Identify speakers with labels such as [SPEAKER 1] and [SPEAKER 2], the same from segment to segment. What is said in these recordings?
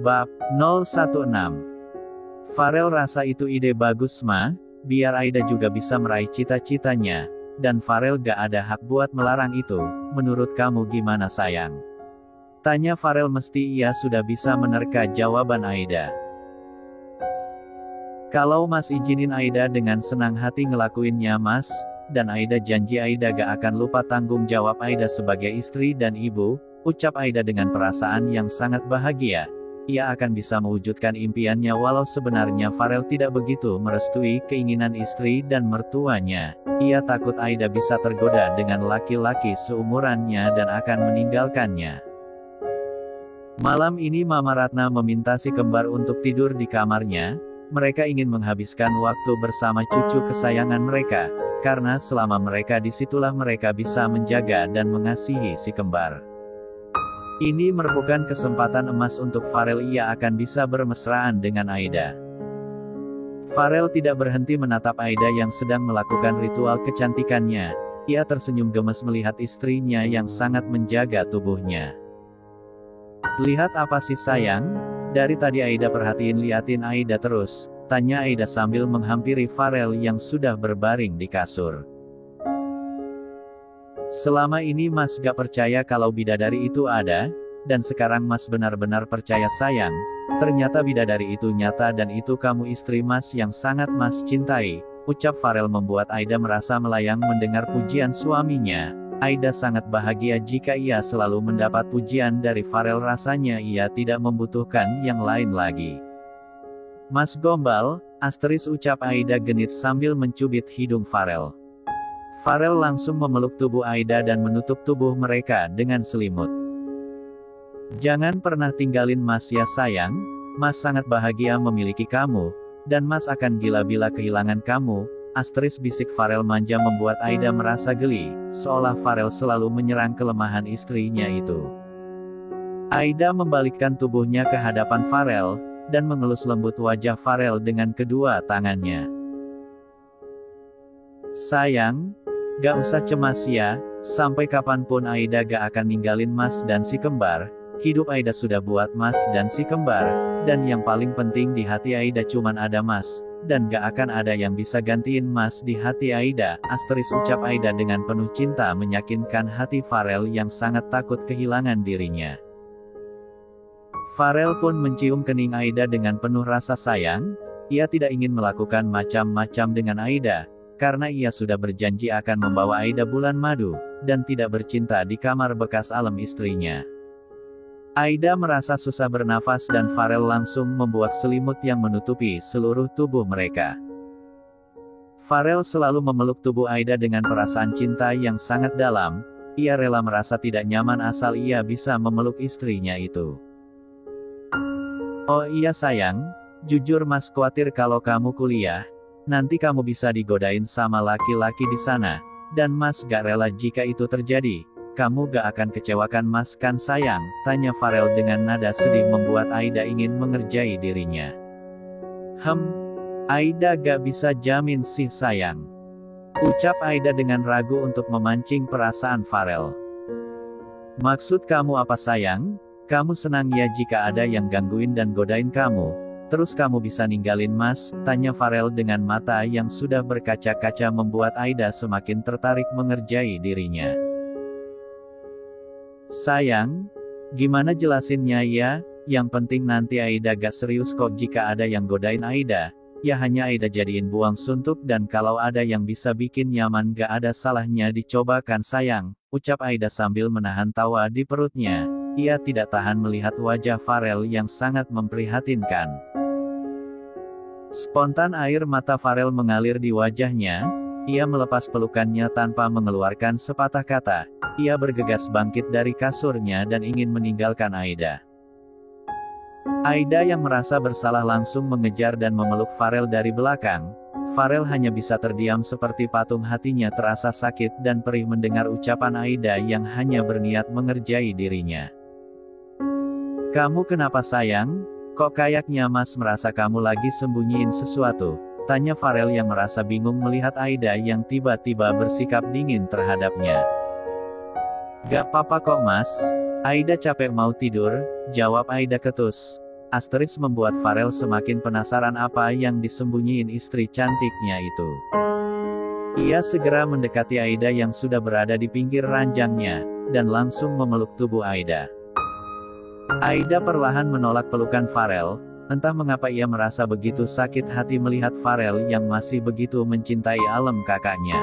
[SPEAKER 1] Bab 016. Farel rasa itu ide bagus ma, biar Aida juga bisa meraih cita-citanya, dan Farel gak ada hak buat melarang itu. Menurut kamu gimana sayang? Tanya Farel. Mesti ia sudah bisa menerka jawaban Aida. Kalau mas izinin Aida dengan senang hati ngelakuinnya mas, dan Aida janji Aida gak akan lupa tanggung jawab Aida sebagai istri dan ibu, ucap Aida dengan perasaan yang sangat bahagia. Ia akan bisa mewujudkan impiannya walau sebenarnya Farel tidak begitu merestui keinginan istri dan mertuanya. Ia takut Aida bisa tergoda dengan laki-laki seumurannya dan akan meninggalkannya. Malam ini Mama Ratna meminta si kembar untuk tidur di kamarnya. Mereka ingin menghabiskan waktu bersama cucu kesayangan mereka, karena selama mereka disitulah mereka bisa menjaga dan mengasihi si kembar. Ini merupakan kesempatan emas untuk Farel. Ia akan bisa bermesraan dengan Aida. Farel tidak berhenti menatap Aida yang sedang melakukan ritual kecantikannya. Ia tersenyum gemes melihat istrinya yang sangat menjaga tubuhnya. Lihat apa sih sayang? Dari tadi Aida liatin Aida terus, tanya Aida sambil menghampiri Farel yang sudah berbaring di kasur. Selama ini mas gak percaya kalau bidadari itu ada, dan sekarang mas benar-benar percaya sayang. Ternyata bidadari itu nyata dan itu kamu istri mas yang sangat mas cintai, ucap Farel membuat Aida merasa melayang mendengar pujian suaminya. Aida sangat bahagia jika ia selalu mendapat pujian dari Farel, rasanya ia tidak membutuhkan yang lain lagi. Mas gombal, ucap Aida genit sambil mencubit hidung Farel. Farel langsung memeluk tubuh Aida dan menutup tubuh mereka dengan selimut. Jangan pernah tinggalin mas ya sayang, mas sangat bahagia memiliki kamu, dan mas akan gila bila kehilangan kamu, bisik Farel manja membuat Aida merasa geli, seolah Farel selalu menyerang kelemahan istrinya itu. Aida membalikkan tubuhnya ke hadapan Farel, dan mengelus lembut wajah Farel dengan kedua tangannya. Sayang, gak usah cemas ya, sampai kapanpun Aida gak akan ninggalin mas dan si kembar. Hidup Aida sudah buat mas dan si kembar, dan yang paling penting di hati Aida cuman ada mas, dan gak akan ada yang bisa gantiin mas di hati Aida, ucap Aida dengan penuh cinta meyakinkan hati Farel yang sangat takut kehilangan dirinya. Farel pun mencium kening Aida dengan penuh rasa sayang. Ia tidak ingin melakukan macam-macam dengan Aida, karena ia sudah berjanji akan membawa Aida bulan madu, dan tidak bercinta di kamar bekas alam istrinya. Aida merasa susah bernafas dan Farel langsung membuat selimut yang menutupi seluruh tubuh mereka. Farel selalu memeluk tubuh Aida dengan perasaan cinta yang sangat dalam. Ia rela merasa tidak nyaman asal ia bisa memeluk istrinya itu. Oh iya sayang, jujur mas khawatir kalau kamu kuliah, nanti kamu bisa digodain sama laki-laki di sana, dan mas gak rela jika itu terjadi. Kamu gak akan kecewakan mas kan sayang? Tanya Farel dengan nada sedih membuat Aida ingin mengerjai dirinya. Aida gak bisa jamin sih sayang, ucap Aida dengan ragu untuk memancing perasaan Farel. Maksud kamu apa sayang? Kamu senang ya jika ada yang gangguin dan godain kamu, terus kamu bisa ninggalin mas? Tanya Farel dengan mata yang sudah berkaca-kaca membuat Aida semakin tertarik mengerjai dirinya. Sayang, gimana jelasinnya ya? Yang penting nanti Aida gak serius kok jika ada yang godain Aida. Ya hanya Aida jadiin buang suntuk dan kalau ada yang bisa bikin nyaman gak ada salahnya dicobakan sayang, ucap Aida sambil menahan tawa di perutnya. Ia tidak tahan melihat wajah Farel yang sangat memprihatinkan. Spontan air mata Farel mengalir di wajahnya. Ia melepas pelukannya tanpa mengeluarkan sepatah kata. Ia bergegas bangkit dari kasurnya dan ingin meninggalkan Aida. Aida yang merasa bersalah langsung mengejar dan memeluk Farel dari belakang. Farel hanya bisa terdiam seperti patung, hatinya terasa sakit dan perih mendengar ucapan Aida yang hanya berniat mengerjai dirinya. Kamu kenapa sayang? Kok kayaknya mas merasa kamu lagi sembunyiin sesuatu? Tanya Farel yang merasa bingung melihat Aida yang tiba-tiba bersikap dingin terhadapnya. Gak apa-apa kok mas, Aida capek mau tidur, jawab Aida ketus. Asteris membuat Farel semakin penasaran apa yang disembunyiin istri cantiknya itu. Ia segera mendekati Aida yang sudah berada di pinggir ranjangnya, dan langsung memeluk tubuh Aida. Aida perlahan menolak pelukan Farel, entah mengapa ia merasa begitu sakit hati melihat Farel yang masih begitu mencintai alam kakaknya.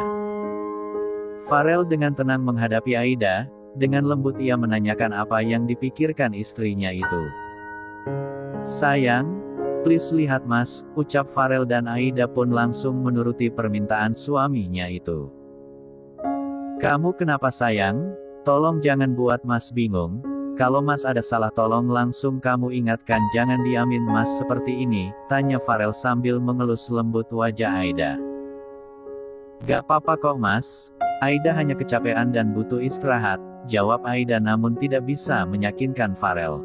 [SPEAKER 1] Farel dengan tenang menghadapi Aida, dengan lembut ia menanyakan apa yang dipikirkan istrinya itu. "Sayang, please lihat Mas," ucap Farel dan Aida pun langsung menuruti permintaan suaminya itu. "Kamu kenapa sayang? Tolong jangan buat Mas bingung. Kalau Mas ada salah tolong langsung kamu ingatkan, jangan diamin Mas seperti ini," tanya Farel sambil mengelus lembut wajah Aida. "Gak apa-apa kok Mas, Aida hanya kecapean dan butuh istirahat," jawab Aida namun tidak bisa meyakinkan Farel.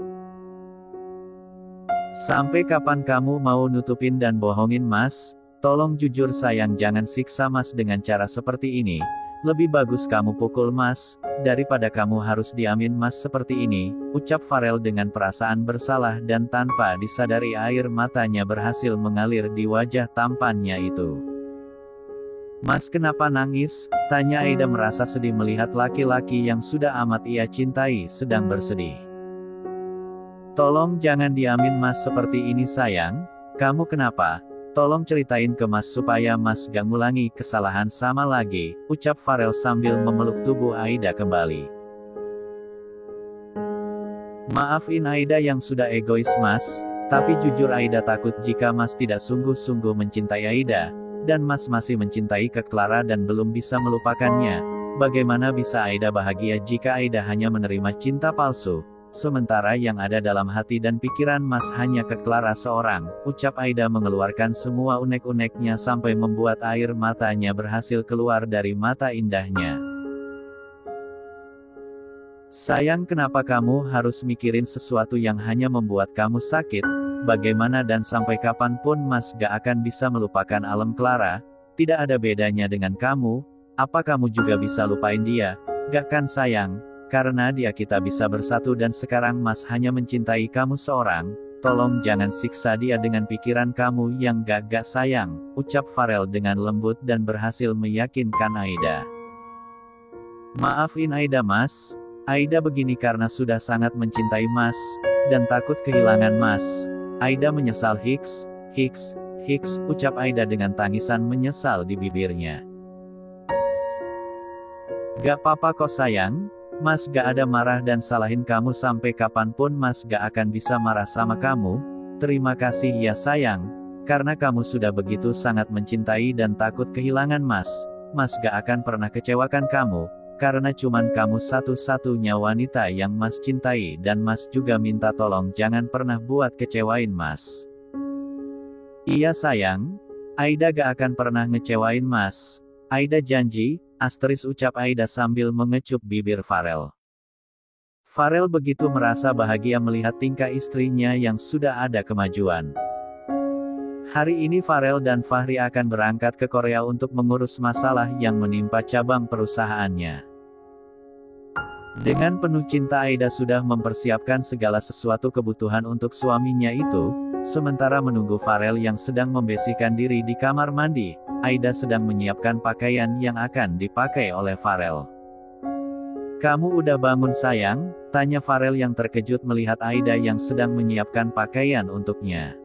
[SPEAKER 1] "Sampai kapan kamu mau nutupin dan bohongin Mas? Tolong jujur sayang, jangan siksa Mas dengan cara seperti ini. Lebih bagus kamu pukul Mas, daripada kamu harus diamin Mas seperti ini," ucap Farel dengan perasaan bersalah dan tanpa disadari air matanya berhasil mengalir di wajah tampannya itu. "Mas kenapa nangis?" tanya Aida merasa sedih melihat laki-laki yang sudah amat ia cintai sedang bersedih. "Tolong jangan diamin Mas seperti ini sayang. Kamu kenapa? Tolong ceritain ke Mas supaya Mas gak ngulangi kesalahan sama lagi," ucap Farel sambil memeluk tubuh Aida kembali. "Maafin Aida yang sudah egois Mas, tapi jujur Aida takut jika Mas tidak sungguh-sungguh mencintai Aida, dan Mas masih mencintai Kak Clara dan belum bisa melupakannya. Bagaimana bisa Aida bahagia jika Aida hanya menerima cinta palsu? Sementara yang ada dalam hati dan pikiran Mas hanya Kak Clara seorang," ucap Aida mengeluarkan semua unek-uneknya sampai membuat air matanya berhasil keluar dari mata indahnya. "Sayang kenapa kamu harus mikirin sesuatu yang hanya membuat kamu sakit? Bagaimana dan sampai kapanpun Mas gak akan bisa melupakan alam Clara? Tidak ada bedanya dengan kamu. Apa kamu juga bisa lupain dia? Gak kan sayang? Karena dia kita bisa bersatu dan sekarang Mas hanya mencintai kamu seorang. Tolong jangan siksa dia dengan pikiran kamu yang gak sayang," ucap Farel dengan lembut dan berhasil meyakinkan Aida. "Maafin Aida Mas. Aida begini karena sudah sangat mencintai Mas, dan takut kehilangan Mas. Aida menyesal hiks, ucap Aida dengan tangisan menyesal di bibirnya. "Gak apa-apa kok sayang. Mas gak ada marah dan salahin kamu sampai kapanpun Mas gak akan bisa marah sama kamu. Terima kasih ya sayang, karena kamu sudah begitu sangat mencintai dan takut kehilangan Mas. Mas gak akan pernah kecewakan kamu, karena cuman kamu satu-satunya wanita yang Mas cintai dan Mas juga minta tolong jangan pernah buat kecewain Mas." "Iya sayang, Aida gak akan pernah ngecewain Mas. Aida janji," asteris ucap Aida sambil mengecup bibir Farel. Farel begitu merasa bahagia melihat tingkah istrinya yang sudah ada kemajuan. Hari ini Farel dan Fahri akan berangkat ke Korea untuk mengurus masalah yang menimpa cabang perusahaannya. Dengan penuh cinta Aida sudah mempersiapkan segala sesuatu kebutuhan untuk suaminya itu, sementara menunggu Farel yang sedang membersihkan diri di kamar mandi, Aida sedang menyiapkan pakaian yang akan dipakai oleh Farel. "Kamu udah bangun sayang?" tanya Farel yang terkejut melihat Aida yang sedang menyiapkan pakaian untuknya.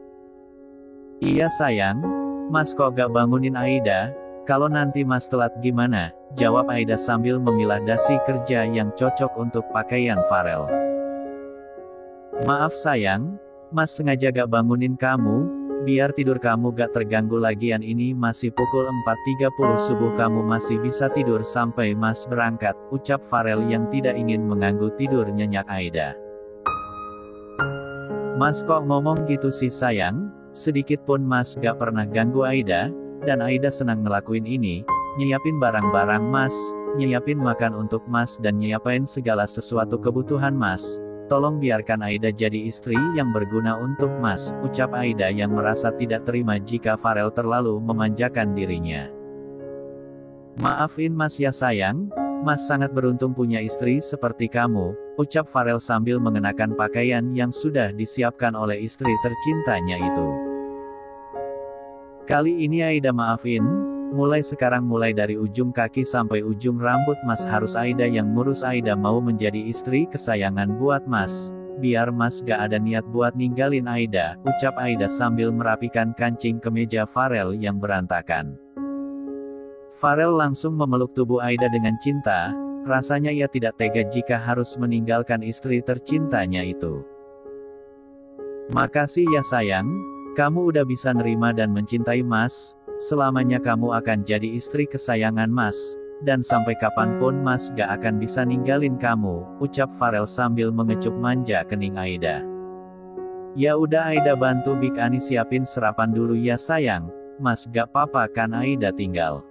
[SPEAKER 1] "Iya sayang, Mas kok gak bangunin Aida? Kalau nanti Mas telat gimana?" jawab Aida sambil memilah dasi kerja yang cocok untuk pakaian Farel. "Maaf sayang, Mas sengaja gak bangunin kamu, biar tidur kamu gak terganggu, lagian ini masih pukul 4.30 subuh, kamu masih bisa tidur sampai Mas berangkat," ucap Farel yang tidak ingin mengganggu tidur nyenyak Aida. "Mas kok ngomong gitu sih sayang? Sedikit pun Mas gak pernah ganggu Aida, dan Aida senang ngelakuin ini, nyiapin barang-barang Mas, nyiapin makan untuk Mas dan nyiapin segala sesuatu kebutuhan Mas. Tolong biarkan Aida jadi istri yang berguna untuk Mas," ucap Aida yang merasa tidak terima jika Farel terlalu memanjakan dirinya. "Maafin Mas ya sayang, Mas sangat beruntung punya istri seperti kamu. ucap Farel sambil mengenakan pakaian yang sudah disiapkan oleh istri tercintanya itu. Kali ini Aida maafin, mulai sekarang mulai dari ujung kaki sampai ujung rambut Mas harus Aida yang ngurus. Aida mau menjadi istri kesayangan buat Mas. Biar Mas gak ada niat buat ninggalin Aida, ucap Aida sambil merapikan kancing kemeja Farel yang berantakan. Farel langsung memeluk tubuh Aida dengan cinta, rasanya ia tidak tega jika harus meninggalkan istri tercintanya itu. Makasih ya sayang, kamu udah bisa nerima dan mencintai Mas, selamanya kamu akan jadi istri kesayangan Mas. Dan sampai kapanpun Mas gak akan bisa ninggalin kamu, ucap Farel sambil mengecup manja kening Aida. Ya udah Aida bantu Big Ani siapin sarapan dulu ya sayang, Mas gak papa kan Aida tinggal.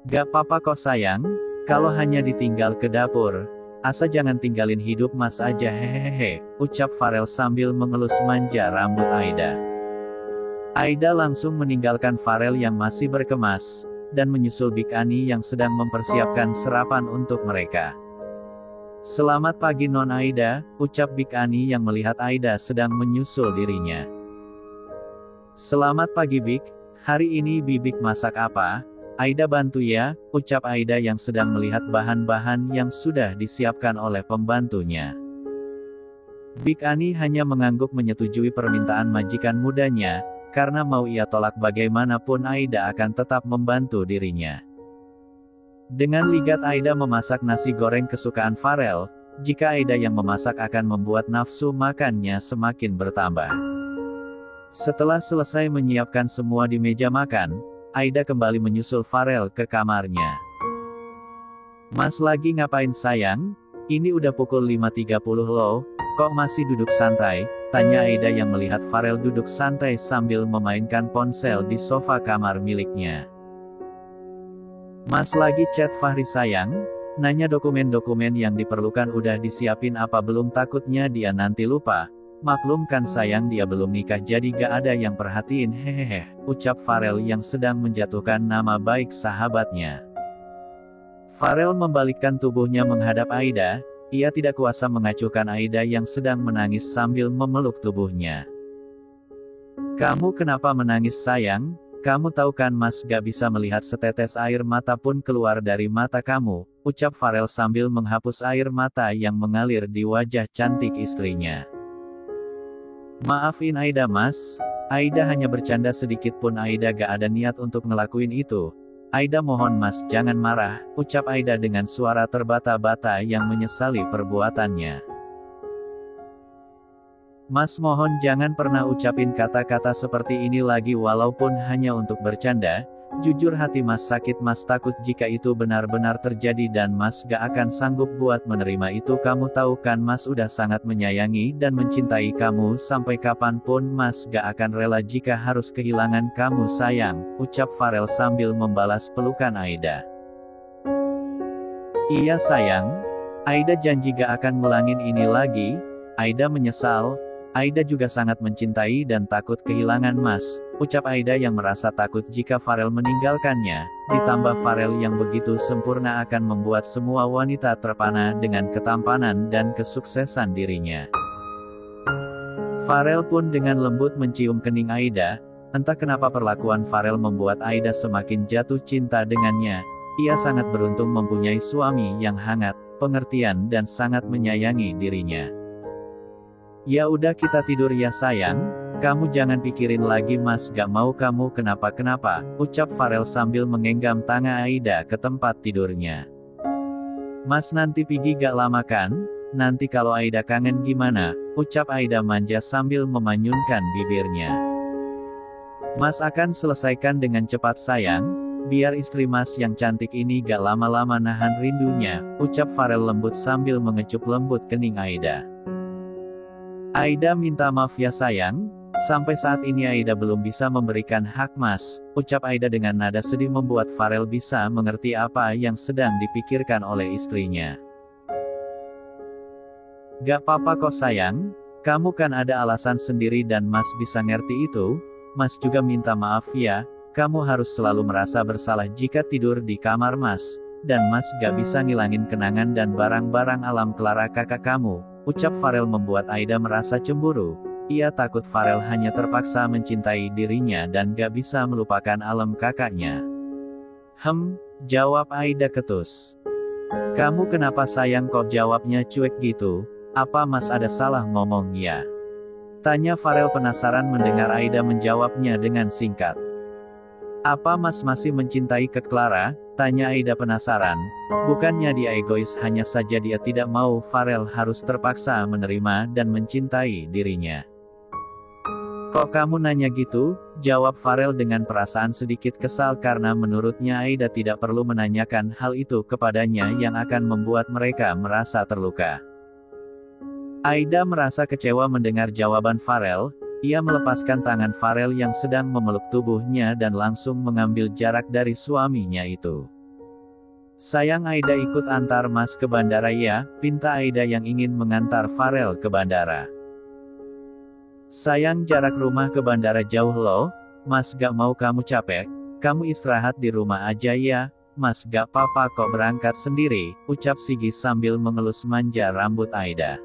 [SPEAKER 1] Gak papa kok sayang, kalau hanya ditinggal ke dapur, asa jangan tinggalin hidup Mas aja hehehe, ucap Farel sambil mengelus manja rambut Aida. Aida langsung meninggalkan Farel yang masih berkemas, dan menyusul Big Ani yang sedang mempersiapkan sarapan untuk mereka. Selamat pagi Non Aida, ucap Big Ani yang melihat Aida sedang menyusul dirinya. Selamat pagi Big, hari ini Bibik masak apa? Aida bantu ya, ucap Aida yang sedang melihat bahan-bahan yang sudah disiapkan oleh pembantunya. Big Ani hanya mengangguk menyetujui permintaan majikan mudanya, karena mau ia tolak bagaimanapun Aida akan tetap membantu dirinya. Dengan ligat Aida memasak nasi goreng kesukaan Farel, jika Aida yang memasak akan membuat nafsu makannya semakin bertambah. Setelah selesai menyiapkan semua di meja makan, Aida kembali menyusul Farel ke kamarnya. Mas lagi ngapain sayang? Ini udah pukul 5.30 loh, kok masih duduk santai? Tanya Aida yang melihat Farel duduk santai sambil memainkan ponsel di sofa kamar miliknya. Mas lagi chat Fahri sayang, nanya dokumen-dokumen yang diperlukan udah disiapin apa belum, takutnya dia nanti lupa. Maklum kan sayang dia belum nikah jadi gak ada yang perhatiin hehehe, ucap Farel yang sedang menjatuhkan nama baik sahabatnya. Farel membalikkan tubuhnya menghadap Aida. Ia tidak kuasa mengacuhkan Aida yang sedang menangis sambil memeluk tubuhnya. Kamu kenapa menangis sayang? Kamu tahu kan Mas gak bisa melihat setetes air mata pun keluar dari mata kamu, ucap Farel sambil menghapus air mata yang mengalir di wajah cantik istrinya. Maafin Aida Mas, Aida hanya bercanda sedikit pun Aida gak ada niat untuk ngelakuin itu. Aida mohon Mas jangan marah, ucap Aida dengan suara terbata-bata yang menyesali perbuatannya. Mas mohon jangan pernah ucapin kata-kata seperti ini lagi walaupun hanya untuk bercanda. Jujur hati Mas sakit, Mas takut jika itu benar-benar terjadi dan Mas gak akan sanggup buat menerima itu. Kamu tahu kan Mas udah sangat menyayangi dan mencintai kamu, sampai kapanpun Mas gak akan rela jika harus kehilangan kamu sayang, ucap Farel sambil membalas pelukan Aida. Iya sayang, Aida janji gak akan ngulangin ini lagi. Aida menyesal, Aida juga sangat mencintai dan takut kehilangan Mas, ucap Aida yang merasa takut jika Farel meninggalkannya, ditambah Farel yang begitu sempurna akan membuat semua wanita terpana dengan ketampanan dan kesuksesan dirinya. Farel pun dengan lembut mencium kening Aida, entah kenapa perlakuan Farel membuat Aida semakin jatuh cinta dengannya. Ia sangat beruntung mempunyai suami yang hangat, pengertian dan sangat menyayangi dirinya. Ya udah kita tidur ya sayang, kamu jangan pikirin lagi Mas gak mau kamu kenapa-kenapa, ucap Farel sambil menggenggam tangan Aida ke tempat tidurnya. Mas nanti pergi gak lama kan? Nanti kalau Aida kangen gimana? Ucap Aida manja sambil memanyunkan bibirnya. Mas akan selesaikan dengan cepat sayang, biar istri Mas yang cantik ini gak lama-lama nahan rindunya, ucap Farel lembut sambil mengecup lembut kening Aida. Aida minta maaf ya sayang, sampai saat ini Aida belum bisa memberikan hak Mas, ucap Aida dengan nada sedih membuat Farel bisa mengerti apa yang sedang dipikirkan oleh istrinya. Gak apa-apa kok sayang, kamu kan ada alasan sendiri dan Mas bisa ngerti itu. Mas juga minta maaf ya, kamu harus selalu merasa bersalah jika tidur di kamar Mas, dan Mas gak bisa ngilangin kenangan dan barang-barang alam Clara kakak kamu, ucap Farel membuat Aida merasa cemburu. Ia takut Farel hanya terpaksa mencintai dirinya dan gak bisa melupakan alam kakaknya. Jawab Aida ketus. Kamu kenapa sayang kok jawabnya cuek gitu? Apa Mas ada salah ngomong ya? Tanya Farel penasaran mendengar Aida menjawabnya dengan singkat. Apa Mas masih mencintai ke Clara? Tanya Aida penasaran. Bukannya dia egois, hanya saja dia tidak mau Farel harus terpaksa menerima dan mencintai dirinya. Kok kamu nanya gitu? Jawab Farel dengan perasaan sedikit kesal karena menurutnya Aida tidak perlu menanyakan hal itu kepadanya yang akan membuat mereka merasa terluka. Aida merasa kecewa mendengar jawaban Farel. Ia melepaskan tangan Farel yang sedang memeluk tubuhnya dan langsung mengambil jarak dari suaminya itu. Sayang, Aida ikut antar Mas ke bandara ya, pinta Aida yang ingin mengantar Farel ke bandara. Sayang, jarak rumah ke bandara jauh loh, Mas gak mau kamu capek, kamu istirahat di rumah aja ya, Mas gak apa-apa kok berangkat sendiri, ucap Sigi sambil mengelus manja rambut Aida.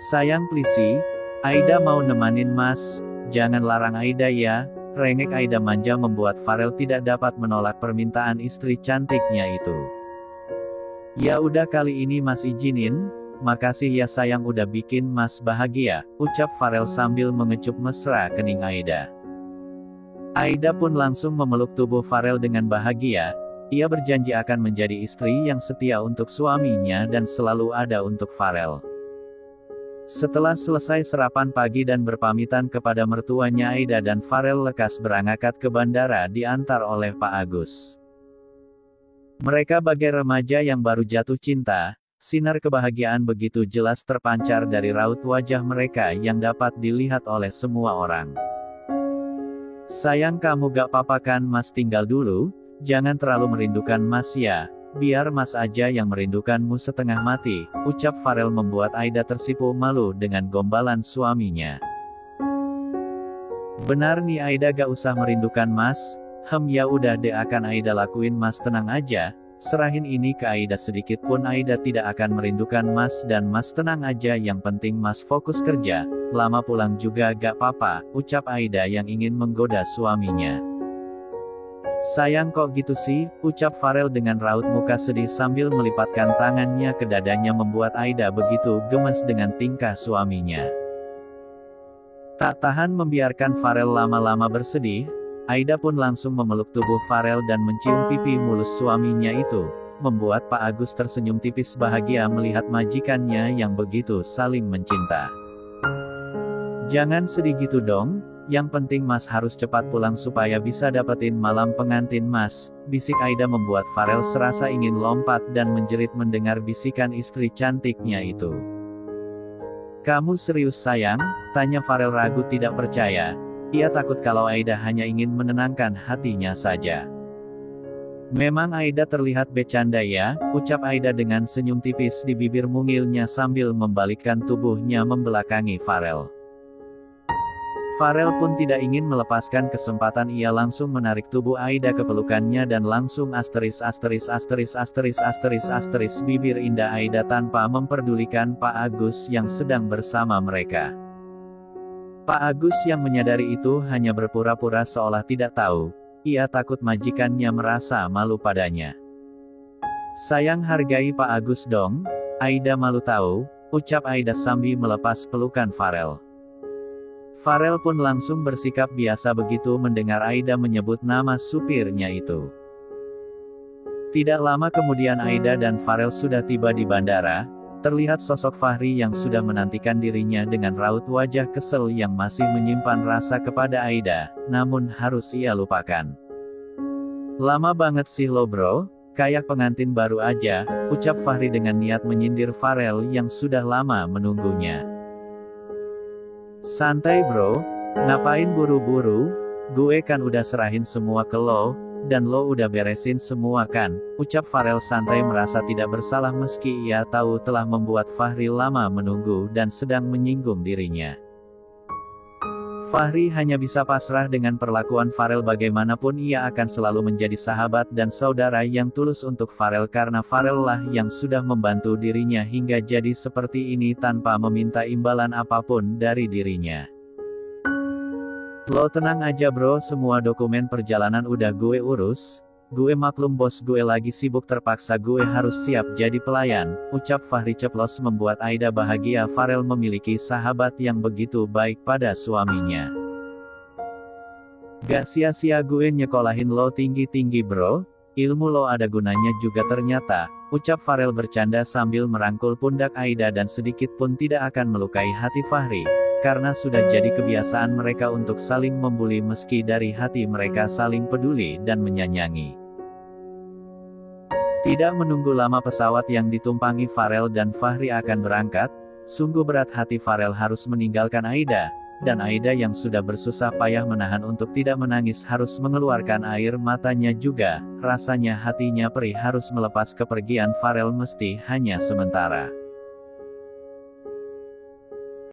[SPEAKER 1] Sayang please, Aida mau nemanin Mas, jangan larang Aida ya, rengek Aida manja membuat Farel tidak dapat menolak permintaan istri cantiknya itu. Ya udah kali ini Mas izinin, makasih ya sayang udah bikin Mas bahagia, ucap Farel sambil mengecup mesra kening Aida. Aida pun langsung memeluk tubuh Farel dengan bahagia, ia berjanji akan menjadi istri yang setia untuk suaminya dan selalu ada untuk Farel. Setelah selesai sarapan pagi dan berpamitan kepada mertuanya, Aida dan Farel lekas berangkat ke bandara diantar oleh Pak Agus. Mereka bagai remaja yang baru jatuh cinta, sinar kebahagiaan begitu jelas terpancar dari raut wajah mereka yang dapat dilihat oleh semua orang. Sayang kamu gak apa-apa kan Mas, tinggal dulu, jangan terlalu merindukan Mas ya. Biar Mas aja yang merindukanmu setengah mati, ucap Farel membuat Aida tersipu malu dengan gombalan suaminya. Benar nih Aida gak usah merindukan Mas, ya udah deh akan Aida lakuin Mas, tenang aja, serahin ini ke Aida, sedikit pun Aida tidak akan merindukan Mas dan Mas tenang aja, yang penting Mas fokus kerja, lama pulang juga gak apa-apa, ucap Aida yang ingin menggoda suaminya. Sayang kok gitu sih, ucap Farel dengan raut muka sedih sambil melipatkan tangannya ke dadanya membuat Aida begitu gemes dengan tingkah suaminya. Tak tahan membiarkan Farel lama-lama bersedih, Aida pun langsung memeluk tubuh Farel dan mencium pipi mulus suaminya itu, membuat Pak Agus tersenyum tipis bahagia melihat majikannya yang begitu saling mencinta. Jangan sedih gitu dong. Yang penting Mas harus cepat pulang supaya bisa dapetin malam pengantin Mas, bisik Aida membuat Farel serasa ingin lompat dan menjerit mendengar bisikan istri cantiknya itu. Kamu serius sayang? Tanya Farel ragu tidak percaya. Ia takut kalau Aida hanya ingin menenangkan hatinya saja. Memang Aida terlihat bercanda ya, ucap Aida dengan senyum tipis di bibir mungilnya sambil membalikkan tubuhnya membelakangi Farel. Farel pun tidak ingin melepaskan kesempatan, ia langsung menarik tubuh Aida ke pelukannya dan langsung asteris bibir indah Aida tanpa memperdulikan Pak Agus yang sedang bersama mereka. Pak Agus yang menyadari itu hanya berpura-pura seolah tidak tahu, ia takut majikannya merasa malu padanya. Sayang hargai Pak Agus dong, Aida malu tahu, ucap Aida sambil melepas pelukan Farel. Farel pun langsung bersikap biasa begitu mendengar Aida menyebut nama supirnya itu. Tidak lama kemudian Aida dan Farel sudah tiba di bandara, terlihat sosok Fahri yang sudah menantikan dirinya dengan raut wajah kesel yang masih menyimpan rasa kepada Aida, namun harus ia lupakan. Lama banget sih lo bro, kayak pengantin baru aja, ucap Fahri dengan niat menyindir Farel yang sudah lama menunggunya. Santai bro, ngapain buru-buru, gue kan udah serahin semua ke lo, dan lo udah beresin semua kan, ucap Farel santai merasa tidak bersalah meski ia tahu telah membuat Fahri lama menunggu dan sedang menyinggung dirinya. Fahri hanya bisa pasrah dengan perlakuan Farel. Bagaimanapun ia akan selalu menjadi sahabat dan saudara yang tulus untuk Farel karena Farel lah yang sudah membantu dirinya hingga jadi seperti ini tanpa meminta imbalan apapun dari dirinya. Lo tenang aja bro, semua dokumen perjalanan udah gue urus. Gue maklum bos gue lagi sibuk, terpaksa gue harus siap jadi pelayan, ucap Fahri ceplos membuat Aida bahagia. Farel memiliki sahabat yang begitu baik pada suaminya. Gak sia-sia gue nyekolahin lo tinggi-tinggi bro, ilmu lo ada gunanya juga ternyata, ucap Farel bercanda sambil merangkul pundak Aida dan sedikit pun tidak akan melukai hati Fahri. Karena sudah jadi kebiasaan mereka untuk saling membuli meski dari hati mereka saling peduli dan menyayangi. Tidak menunggu lama pesawat yang ditumpangi Farel dan Fahri akan berangkat. Sungguh berat hati Farel harus meninggalkan Aida, dan Aida yang sudah bersusah payah menahan untuk tidak menangis harus mengeluarkan air matanya juga. Rasanya hatinya perih harus melepas kepergian Farel meski hanya sementara.